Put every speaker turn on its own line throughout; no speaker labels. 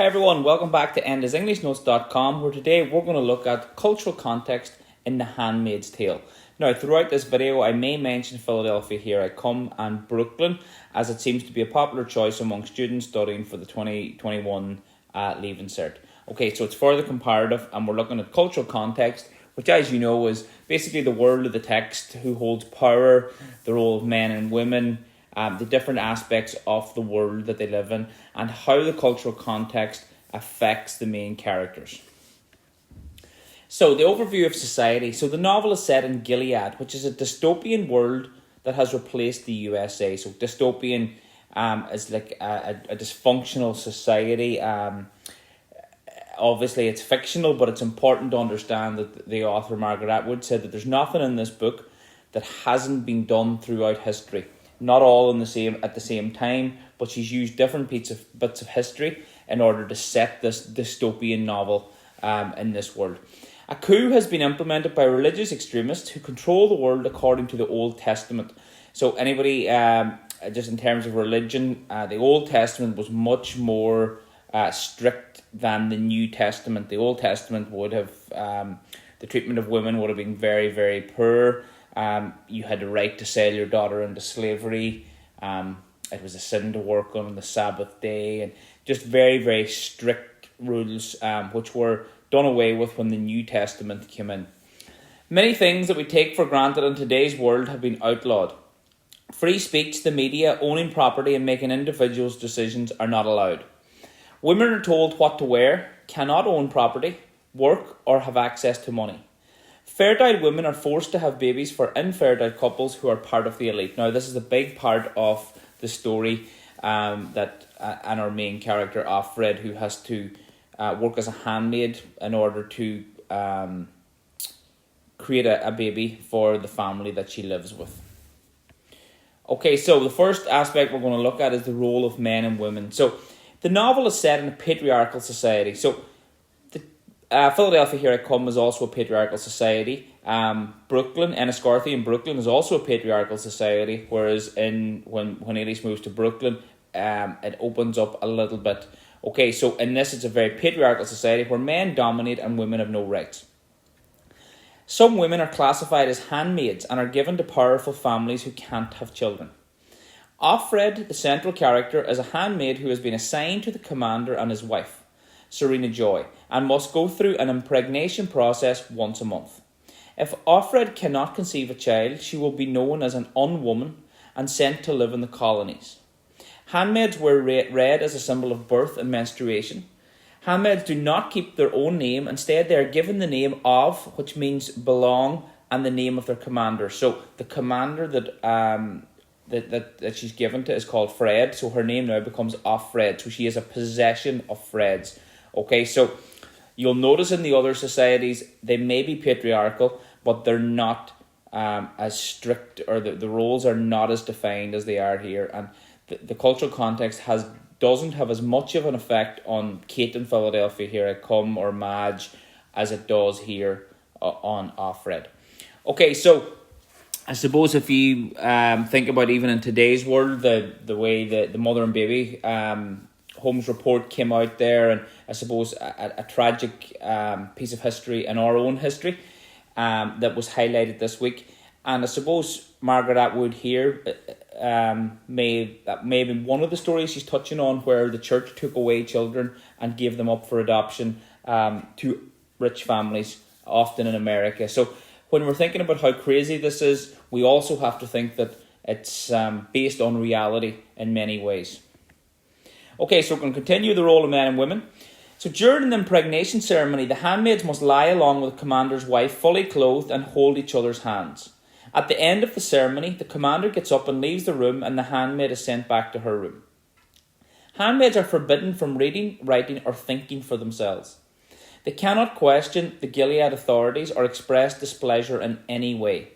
Hi everyone, welcome back to EndisEnglishNotes.com, where today we're going to look at cultural context in The Handmaid's Tale. Now, throughout this video, I may mention Philadelphia Here I Come and Brooklyn, as it seems to be a popular choice among students studying for the 2021 Leaving Cert. Okay, so it's for the comparative, and we're looking at cultural context, which, as you know, is basically the world of the text, who holds power, the role of men and women, the different aspects of the world that they live in, and how the cultural context affects the main characters. So, the overview of society. So, the novel is set in Gilead, which is a dystopian world that has replaced the USA. So, dystopian is like a dysfunctional society. Obviously, it's fictional, but it's important to understand that the author, Margaret Atwood, said that there's nothing in this book that hasn't been done throughout history. Not all at the same time, but she's used different bits of history in order to set this dystopian novel in this world. A coup has been implemented by religious extremists who control the world according to the Old Testament. So anybody, just in terms of religion, the Old Testament was much more strict than the New Testament. The Old Testament would have, the treatment of women would have been very, very poor. You had the right to sell your daughter into slavery. It was a sin to work on the Sabbath day, and just very, very strict rules, which were done away with when the New Testament came in. Many things that we take for granted in today's world have been outlawed. Free speech, the media, owning property, and making individuals' decisions are not allowed. Women are told what to wear, cannot own property, work, or have access to money. Fertile women are forced to have babies for infertile couples who are part of the elite. Now, this is a big part of the story and our main character, Offred, who has to work as a handmaid in order to create a baby for the family that she lives with. Okay, so the first aspect we're going to look at is the role of men and women. So, the novel is set in a patriarchal society. So, Philadelphia Here I Come is also a patriarchal society. Brooklyn, Enniscorthy in Brooklyn is also a patriarchal society, whereas when Elise moves to Brooklyn, it opens up a little bit. Okay, so in this it's a very patriarchal society where men dominate and women have no rights. Some women are classified as handmaids and are given to powerful families who can't have children. Offred, the central character, is a handmaid who has been assigned to the commander and his wife, Serena Joy, and must go through an impregnation process once a month. If Offred cannot conceive a child, she will be known as an unwoman and sent to live in the colonies. Handmaids were read as a symbol of birth and menstruation. Handmaids do not keep their own name. Instead, they are given the name of, which means belong, and the name of their commander. So the commander that she's given to is called Fred. So her name now becomes Offred. So she is a possession of Fred's. Okay, so you'll notice in the other societies, they may be patriarchal, but they're not as strict, or the roles are not as defined as they are here. And the cultural context doesn't have as much of an effect on Kate in Philadelphia Here I Come or Madge as it does here on Offred. Okay, so I suppose if you think about even in today's world, the way the mother and baby Homes report came out there, and I suppose a tragic piece of history in our own history that was highlighted this week. And I suppose Margaret Atwood here may have been one of the stories she's touching on, where the church took away children and gave them up for adoption to rich families, often in America. So when we're thinking about how crazy this is, we also have to think that it's based on reality in many ways. Okay, so we're going to continue the role of men and women. So during the impregnation ceremony, the handmaids must lie along with the commander's wife, fully clothed, and hold each other's hands. At the end of the ceremony, the commander gets up and leaves the room, and the handmaid is sent back to her room. Handmaids are forbidden from reading, writing, or thinking for themselves. They cannot question the Gilead authorities or express displeasure in any way.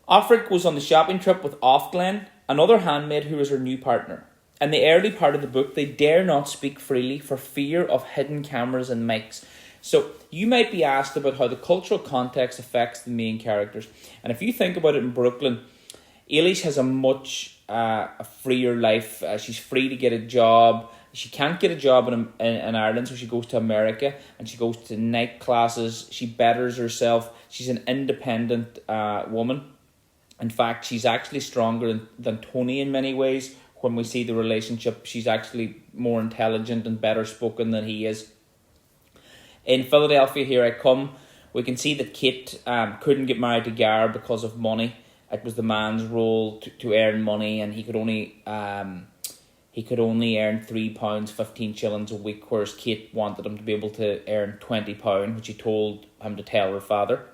Offred goes on the shopping trip with Offglen, another handmaid who is her new partner. In the early part of the book, they dare not speak freely for fear of hidden cameras and mics. So you might be asked about how the cultural context affects the main characters. And if you think about it, in Brooklyn, Eilish has a much freer life. She's free to get a job. She can't get a job in Ireland, so she goes to America and she goes to night classes. She betters herself. She's an independent woman. In fact, she's actually stronger than Tony in many ways. When we see the relationship, she's actually more intelligent and better spoken than he is. In Philadelphia, Here I Come, we can see that Kate couldn't get married to Gar because of money. It was the man's role to earn money, and he could only earn £3, 15 shillings a week, whereas Kate wanted him to be able to earn £20, which he told him to tell her father.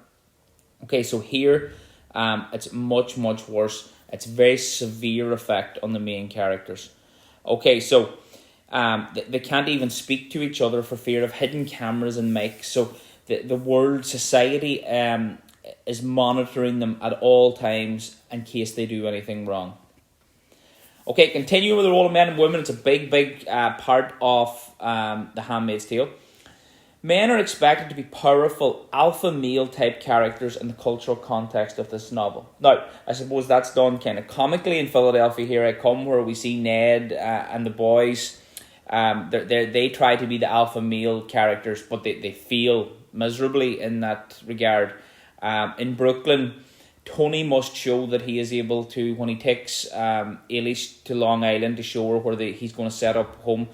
Okay, so here it's much, much worse. It's a very severe effect on the main characters. Okay, so they can't even speak to each other for fear of hidden cameras and mics. So the world society is monitoring them at all times in case they do anything wrong. Okay, continuing with the role of men and women, it's a big part of The Handmaid's Tale. Men are expected to be powerful alpha male type characters in the cultural context of this novel. Now, I suppose that's done kind of comically in Philadelphia, Here I Come, where we see Ned and the boys. They try to be the alpha male characters, but they fail miserably in that regard. In Brooklyn, Tony must show that he is able to, when he takes Eilish to Long Island to show her where he's going to set up home,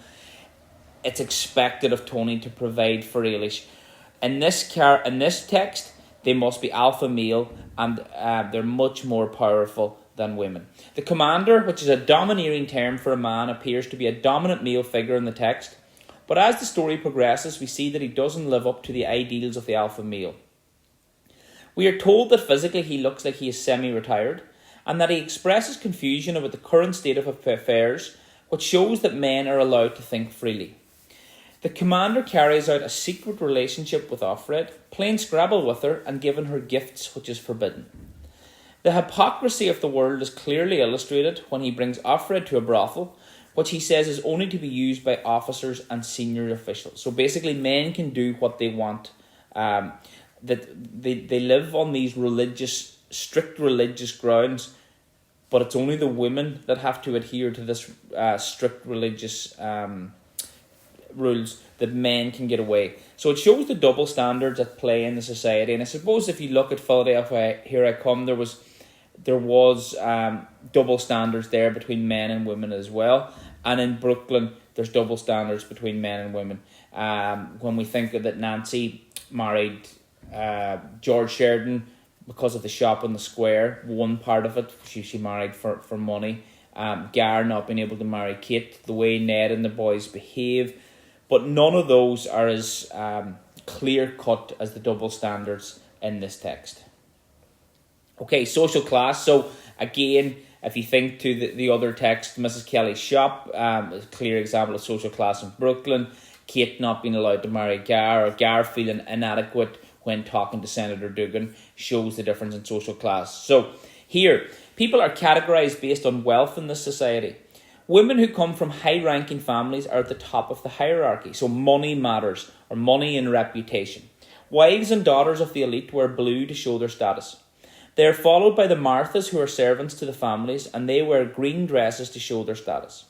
it's expected of Tony to provide for Eilish. In this text, they must be alpha male, and they're much more powerful than women. The commander, which is a domineering term for a man, appears to be a dominant male figure in the text, but as the story progresses, we see that he doesn't live up to the ideals of the alpha male. We are told that physically he looks like he is semi-retired, and that he expresses confusion about the current state of affairs, which shows that men are allowed to think freely. The commander carries out a secret relationship with Offred, playing Scrabble with her and giving her gifts which is forbidden. The hypocrisy of the world is clearly illustrated when he brings Offred to a brothel, which he says is only to be used by officers and senior officials. So basically men can do what they want. That they live on these strict religious grounds, but it's only the women that have to adhere to this strict religious rules, that men can get away. So it shows the double standards at play in the society. And I suppose if you look at Philadelphia, Here I Come, there was double standards there between men and women as well. And in Brooklyn, there's double standards between men and women. When we think that Nancy married George Sheridan because of the shop on the square, one part of it, she married for money. Gar not being able to marry Kate, the way Ned and the boys behave. But none of those are as clear-cut as the double standards in this text. Okay, social class. So again, if you think to the other text, Mrs. Kelly's shop, a clear example of social class in Brooklyn. Kate not being allowed to marry Gar, or Gar feeling inadequate when talking to Senator Duggan, shows the difference in social class. So here, people are categorised based on wealth in this society. Women who come from high-ranking families are at the top of the hierarchy, so money matters, or money and reputation. Wives and daughters of the elite wear blue to show their status. They are followed by the Marthas, who are servants to the families, and they wear green dresses to show their status.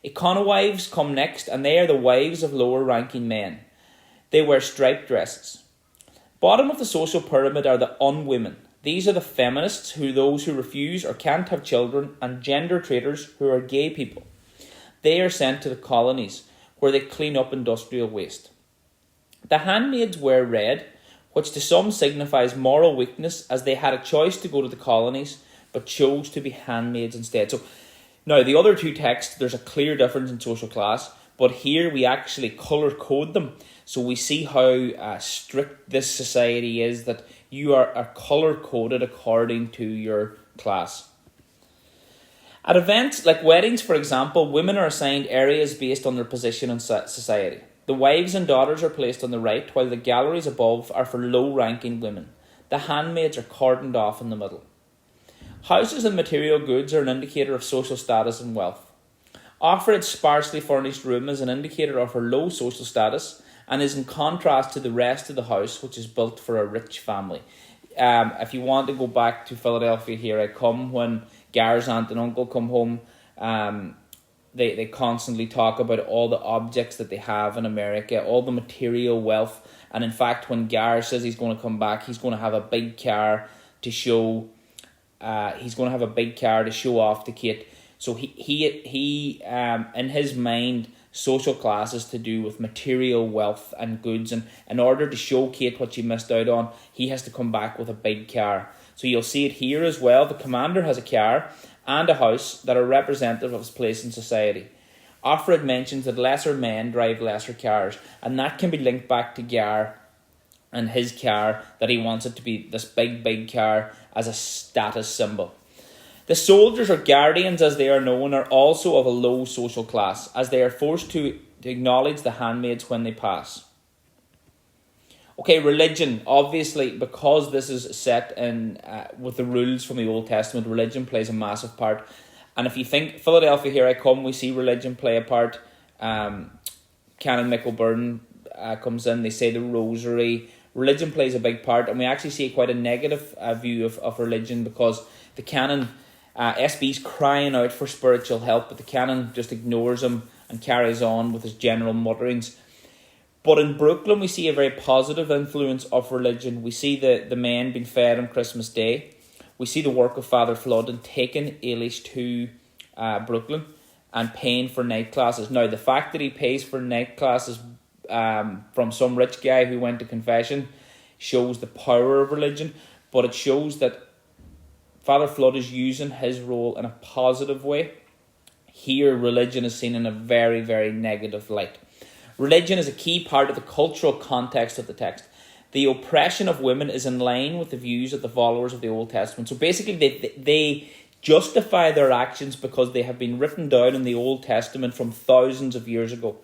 Econowives come next, and they are the wives of lower-ranking men. They wear striped dresses. Bottom of the social pyramid are the unwomen. These are the feminists, those who refuse or can't have children, and gender traitors, who are gay people. They are sent to the colonies, where they clean up industrial waste. The handmaids wear red, which to some signifies moral weakness, as they had a choice to go to the colonies, but chose to be handmaids instead. So now, the other two texts, there's a clear difference in social class, but here we actually colour code them. So we see how strict this society is, that you are colour coded according to your class. At events like weddings, for example, women are assigned areas based on their position in society. The wives and daughters are placed on the right, while the galleries above are for low-ranking women. The handmaids are cordoned off in the middle. Houses and material goods are an indicator of social status and wealth. Offred's sparsely furnished room is an indicator of her low social status, and is in contrast to the rest of the house, which is built for a rich family. If you want to go back to Philadelphia, Here I Come, when Gar's aunt and uncle come home, they constantly talk about all the objects that they have in America, all the material wealth. And in fact, when Gar says he's going to come back, he's going to have a big car to show. He's going to have a big car to show off to Kate. So he in his mind, social class is to do with material wealth and goods, and in order to show Kate what she missed out on, he has to come back with a big car. So you'll see it here as well. The commander has a car and a house that are representative of his place in society. Offred mentions that lesser men drive lesser cars, and that can be linked back to Gar and his car, that he wants it to be this big car as a status symbol. The soldiers, or guardians as they are known, are also of a low social class, as they are forced to acknowledge the handmaids when they pass. Okay, religion, obviously, because this is set in with the rules from the Old Testament, religion plays a massive part. And if you think, Philadelphia, Here I Come, we see religion play a part. Canon Michael Byrne comes in, they say the rosary. Religion plays a big part, and we actually see quite a negative view of religion, because the canon, SB's crying out for spiritual help, but the canon just ignores him and carries on with his general mutterings. But in Brooklyn, we see a very positive influence of religion. We see the men being fed on Christmas Day. We see the work of Father Flood in taking Ailish to Brooklyn and paying for night classes. Now, the fact that he pays for night classes from some rich guy who went to confession shows the power of religion, but it shows that Father Flood is using his role in a positive way. Here, religion is seen in a very, very negative light. Religion is a key part of the cultural context of the text. The oppression of women is in line with the views of the followers of the Old Testament. So basically, they justify their actions because they have been written down in the Old Testament from thousands of years ago.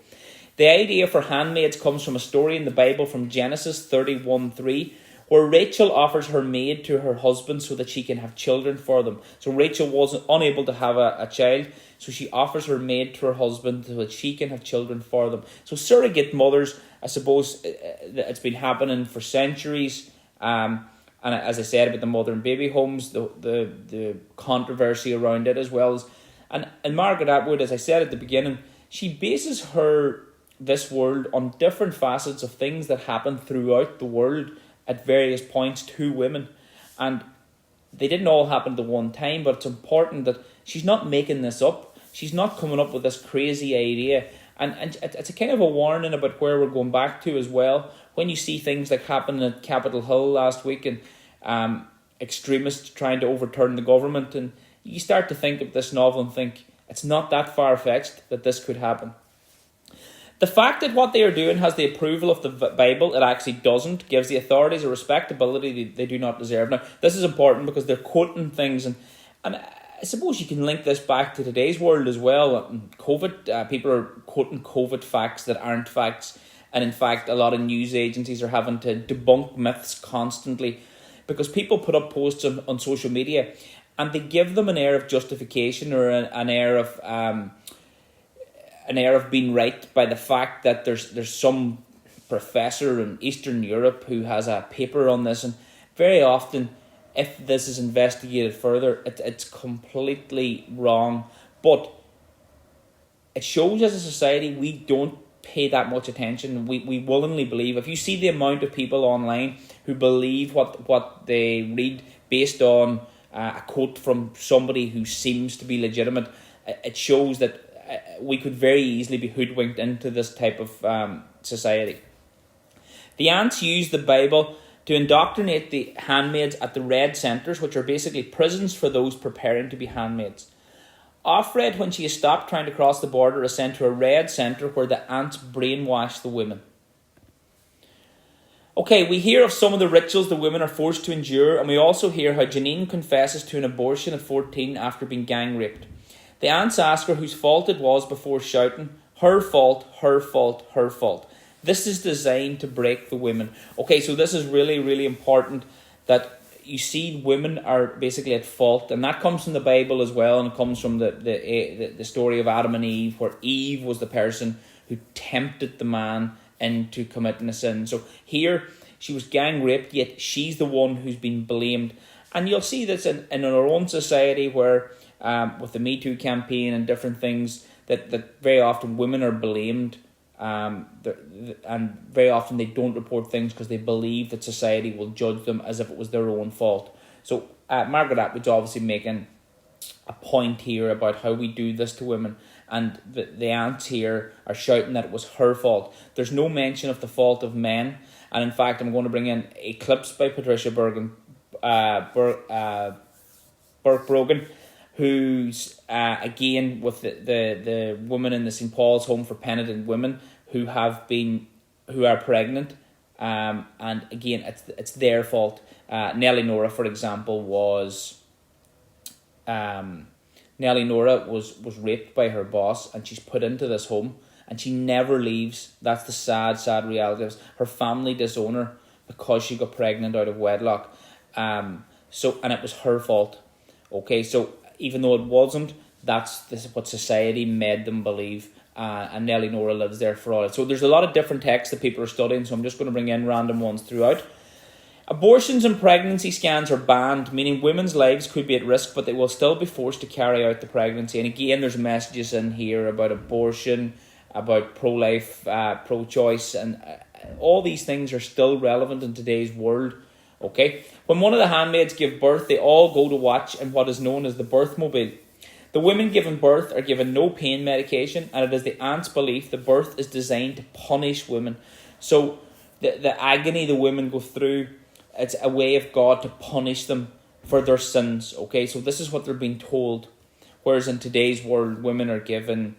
The idea for handmaids comes from a story in the Bible from Genesis 31:3, where Rachel offers her maid to her husband so that she can have children for them. So Rachel wasn't unable to have a child, so she offers her maid to her husband so that she can have children for them. So surrogate mothers, I suppose, it's been happening for centuries. And as I said about the mother and baby homes, the controversy around it as well as, and Margaret Atwood, as I said at the beginning, she bases this world on different facets of things that happen throughout the world at various points to women, and they didn't all happen at one time. But it's important that she's not making this up. She's not coming up with this crazy idea, and it's a kind of a warning about where we're going back to as well. When you see things like happening at Capitol Hill last week, and extremists trying to overturn the government, and you start to think of this novel and think it's not that far-fetched that this could happen. The fact that what they are doing has the approval of the Bible, it actually doesn't, gives the authorities a respectability they do not deserve. Now, this is important because they're quoting things, and I suppose you can link this back to today's world as well. COVID, people are quoting COVID facts that aren't facts, and in fact, a lot of news agencies are having to debunk myths constantly because people put up posts on social media, and they give them an air of justification or an air of being right by the fact that there's some professor in Eastern Europe who has a paper on this, and very often, if this is investigated further, it's completely wrong. But it shows as a society we don't pay that much attention. We willingly believe. If you see the amount of people online who believe what they read based on a quote from somebody who seems to be legitimate, it shows that we could very easily be hoodwinked into this type of society. The aunts use the Bible to indoctrinate the handmaids at the red centres, which are basically prisons for those preparing to be handmaids. Offred, when she has stopped trying to cross the border, is sent to a red centre where the aunts brainwash the women. Okay, we hear of some of the rituals the women are forced to endure, and we also hear how Janine confesses to an abortion at 14 after being gang raped. The aunts ask her whose fault it was before shouting, "Her fault, her fault, her fault." This is designed to break the women. Okay, so this is really, really important that you see women are basically at fault, and that comes from the Bible as well, and it comes from the story of Adam and Eve, where Eve was the person who tempted the man into committing a sin. So here, she was gang raped, yet she's the one who's been blamed. And you'll see this in our own society where with the Me Too campaign and different things, that very often women are blamed, and very often they don't report things because they believe that society will judge them as if it was their own fault. So Margaret Atwood's obviously making a point here about how we do this to women, and the aunts here are shouting that it was her fault. There's no mention of the fault of men, and in fact I'm going to bring in Eclipse by Patricia Burke Brogan, who's again with the woman in the St. Paul's Home for Penitent Women who are pregnant, and again it's their fault. Nellie Nora, for example, was raped by her boss, and she's put into this home, and she never leaves. That's the sad reality of it. Her family disown her because she got pregnant out of wedlock. And it was her fault. Okay, so even though it wasn't, this is what society made them believe. And Nellie Nora lives there for all. So there's a lot of different texts that people are studying, so I'm just going to bring in random ones throughout. Abortions and pregnancy scans are banned, meaning women's lives could be at risk, but they will still be forced to carry out the pregnancy. And again, there's messages in here about abortion, about pro-life, pro-choice, and all these things are still relevant in today's world. Okay, when one of the handmaids give birth, they all go to watch in what is known as the birthmobile. The women giving birth are given no pain medication, and it is the aunt's belief that birth is designed to punish women. So the agony the women go through, it's a way of God to punish them for their sins. Okay, so this is what they're being told. Whereas in today's world, women are given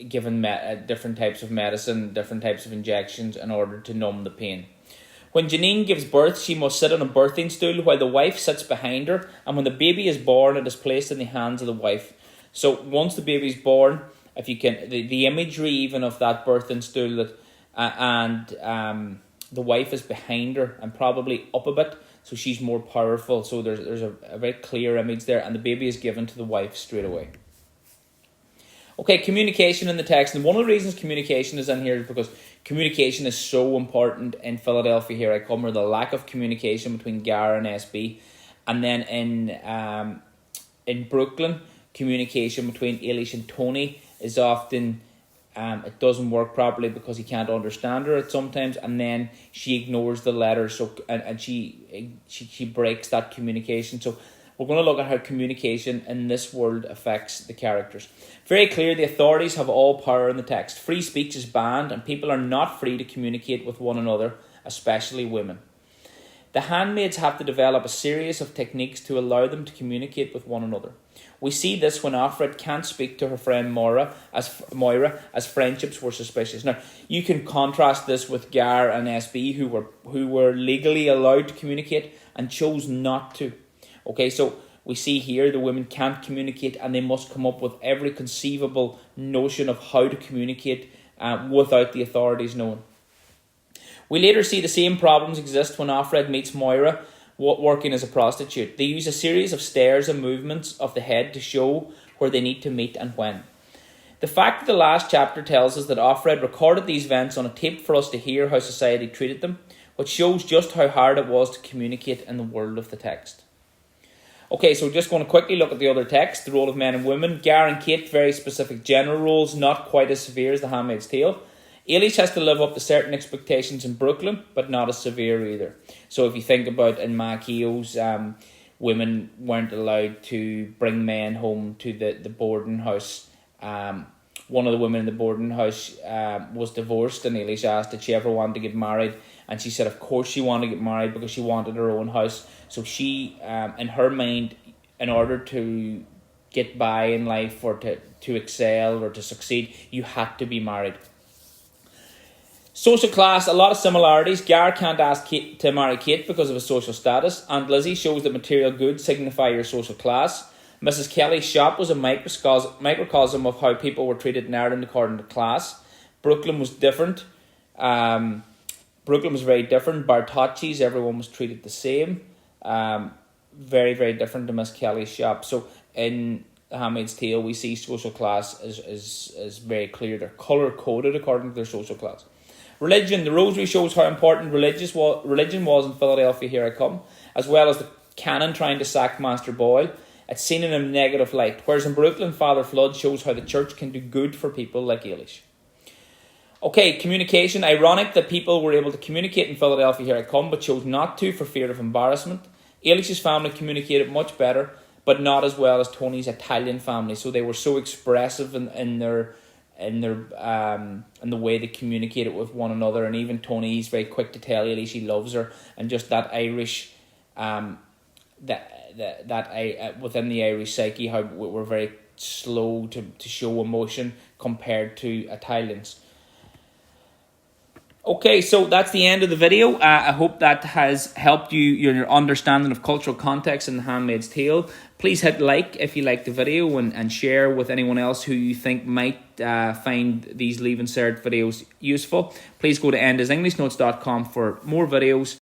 different types of medicine, different types of injections in order to numb the pain. When Janine gives birth, she must sit on a birthing stool while the wife sits behind her, and when the baby is born, it is placed in the hands of the wife. So once the baby is born, if you can, the imagery even of that birthing stool that the wife is behind her and probably up a bit, so she's more powerful. So there's a very clear image there, and the baby is given to the wife straight away. Okay, communication in the text. And one of the reasons communication is in here is because communication is so important in Philadelphia. Here I come, or the lack of communication between Gar and SB. And then in Brooklyn, communication between Eilish and Tony is often, it doesn't work properly because he can't understand her at sometimes. And then she ignores the letter, and she breaks that communication. So we're going to look at how communication in this world affects the characters. Very clear, the authorities have all power in the text. Free speech is banned, and people are not free to communicate with one another, especially women. The handmaids have to develop a series of techniques to allow them to communicate with one another. We see this when Offred can't speak to her friend Moira, as friendships were suspicious. Now, you can contrast this with Gar and SB, who were legally allowed to communicate and chose not to. Okay, so we see here the women can't communicate, and they must come up with every conceivable notion of how to communicate without the authorities knowing. We later see the same problems exist when Offred meets Moira working as a prostitute. They use a series of stares and movements of the head to show where they need to meet and when. The fact that the last chapter tells us that Offred recorded these events on a tape for us to hear how society treated them, which shows just how hard it was to communicate in the world of the text. Okay, so just going to quickly look at the other text, the role of men and women. Gar and Kate, very specific general roles, not quite as severe as The Handmaid's Tale. Eilish has to live up to certain expectations in Brooklyn, but not as severe either. So if you think about in Mackio's, women weren't allowed to bring men home to the boarding house. One of the women in the boarding house was divorced, and Eilish asked if she ever wanted to get married, and she said of course she wanted to get married because she wanted her own house. So she, in her mind, in order to get by in life or to excel or to succeed, you had to be married. Social class, a lot of similarities. Gar can't ask Kate to marry Kate because of his social status. Aunt Lizzie shows that material goods signify your social class. Mrs. Kelly's shop was a microcosm of how people were treated in Ireland according to class. Brooklyn was different. Brooklyn was very different. Bartocci's, everyone was treated the same. Very, very different to Miss Kelly's shop. So in The Handmaid's Tale, we see social class is very clear. They're colour-coded according to their social class. Religion. The rosary shows how important religion was in Philadelphia, here I come, as well as the canon trying to sack Master Boyle. It's seen in a negative light. Whereas in Brooklyn, Father Flood shows how the church can do good for people like Eilish. Okay, communication. Ironic that people were able to communicate in Philadelphia, here I come, but chose not to for fear of embarrassment. Eilish's family communicated much better, but not as well as Tony's Italian family. So they were so expressive in the way they communicated with one another. And even Tony's very quick to tell Eilish he loves her, and just that Irish, within the Irish psyche, how we're very slow to show emotion compared to Italians. Okay, so that's the end of the video. I hope that has helped you your understanding of cultural context in The Handmaid's Tale. Please hit like if you like the video, and share with anyone else who you think might find these Leave Insert videos useful. Please go to endasEnglishNotes.com for more videos.